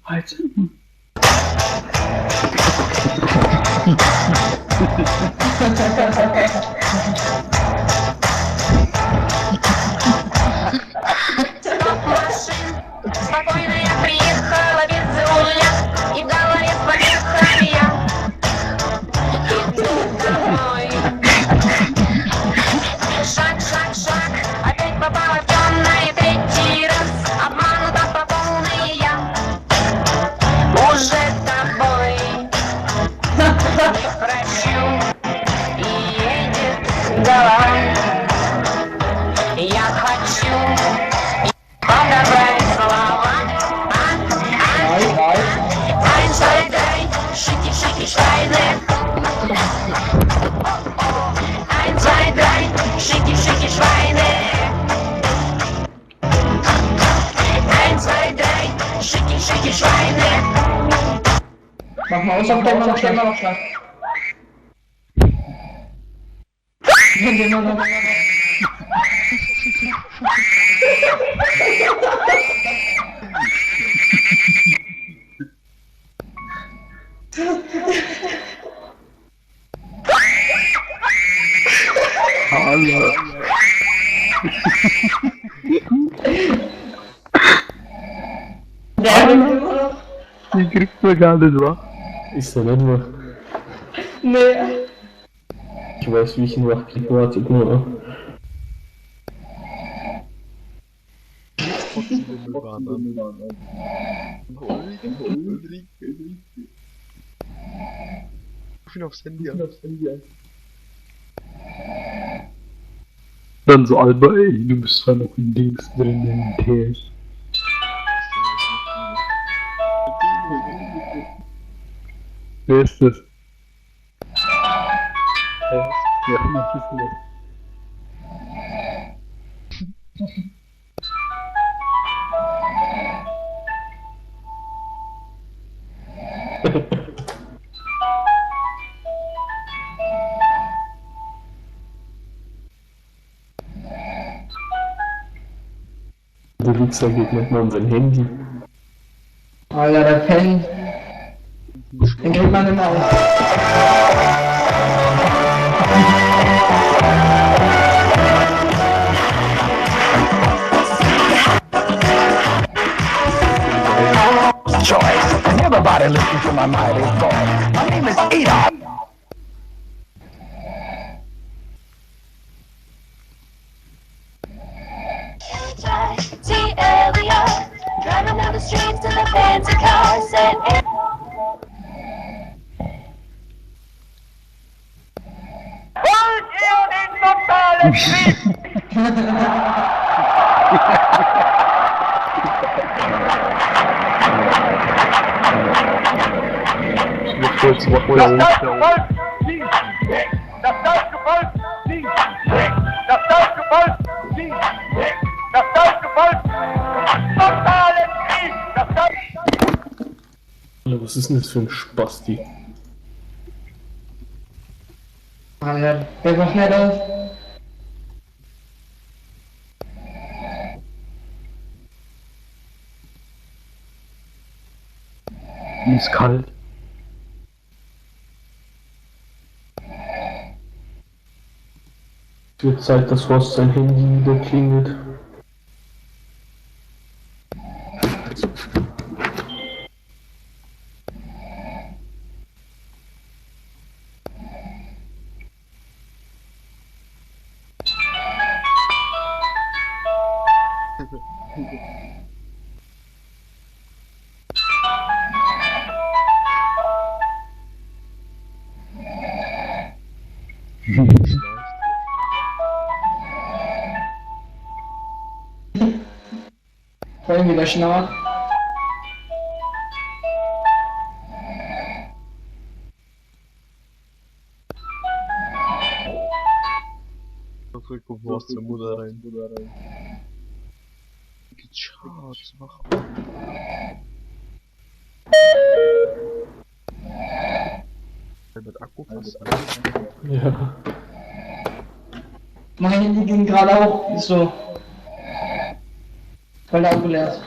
Halt. Спокойно я приехала без руля, и в голове поехала я. Иду домой. Шаг, шаг, шаг, опять попала в темное третий раз. Обманута по полной я. Уже тобой не прощу, и едет голова. Я хочу подобрать слова. Ein, zwei, drei, schicki, schicki, Schweine. Ein, zwei, drei, schicki, schicki, Schweine. Ein, zwei, drei, schicki, schicki, Schweine. Mach mal aus, mach schnell, mach schnell. Hallo. Die kriegt man gar nicht, wa? Ist er nicht mehr. Nee. Ich weiß, wie ich ihn wachkriege. Warte nur. Ruf ihn aufs Handy an. Dann so Alba, ey, du bist zwar noch in Dings drin, in TS. Wer ist das? Ja, was ist das? Der Wichser geht nicht mal an sein Handy. Alter, der Pen. Den kriegt man immer auf. Choice, and everybody listen to my mighty voice. My name is Adolf. See Elliot driving down the streets in a fancy car, said. Wollt ihr den totalen Krieg? Ich will kurz mal vorher umstellen. Das deutsche Volk siegt! Das deutsche Volk siegt! Das deutsche Volk! Totalen Krieg! Das deutsche Alter, was ist denn das für ein Spasti? Alter, der war schnell aus. Mir ist kalt. Es wird Zeit, dass Horst sein Handy wieder klingelt. Vorhin wieder schnauer. Zurück auf was zur Mutter rein. Geht Schatz, mach. Mit Akku fast. Ja. Mein Handy ging gerade auch ist so. Weil der Akku leer ist.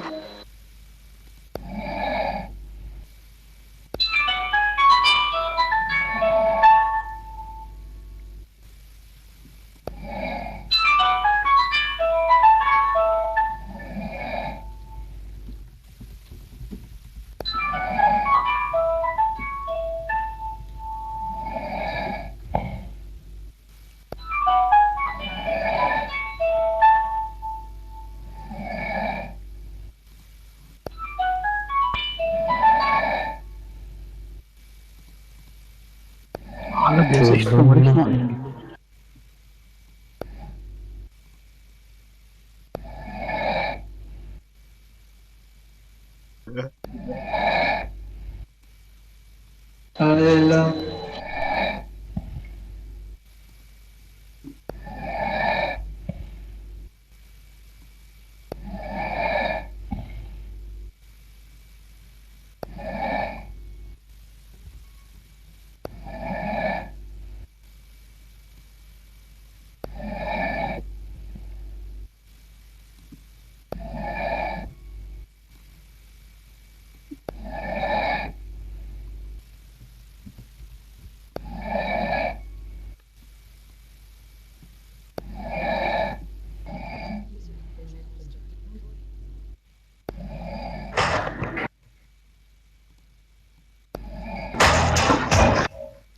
ist echt von manchmal ein. Alter.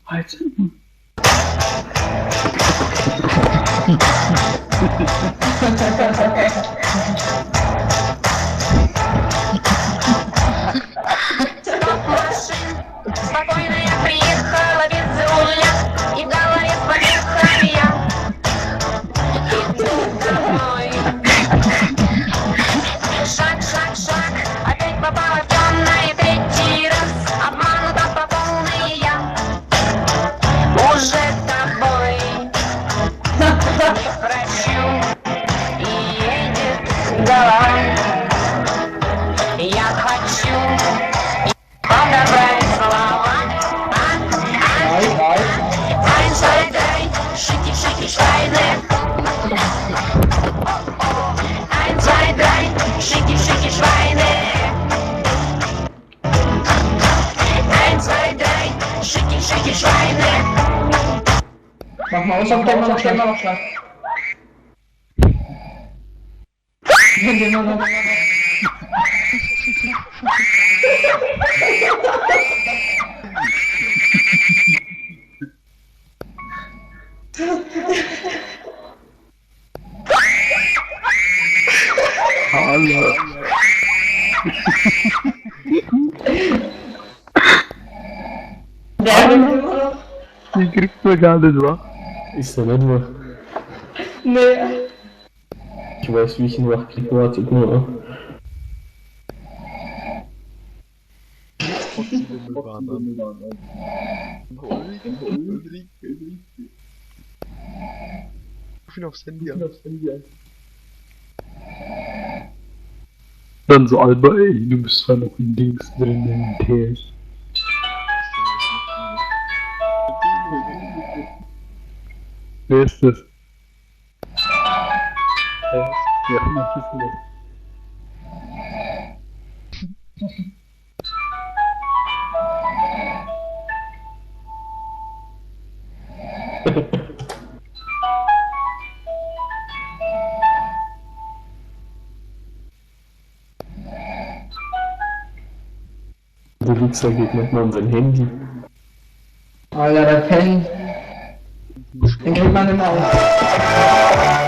Alter. Спокойно я приехала без руля, и в голове помеха я. Иду домой. Шаг, шаг, шаг, опять попала в темное третий раз. Обманута по полной я. Уже тобой не прощу. И едет голова. Я хочу подобрать слова. Ein, zwei, drei, schicki, schicki, Schweine. Ein, zwei, drei, schicki, schicki, Schweine. Ein, zwei, drei, schicki, schicki, Schweine. Mach mal aus, mach schnell. Hallo. Die kriegt man gar nicht, wa? Ist er nicht mehr. Nee. Ich weiß, wie ich ihn wachkriege, wartet nur. Ruf ihn aufs Handy an. Dann so Alba, ey, du bist zwar noch in Dings drin, in TS. Wer ist das? Ja, was ist denn das? Der Wichser geht nochmal an sein Handy. Alter, der Pen. Den kriegt man immer auf.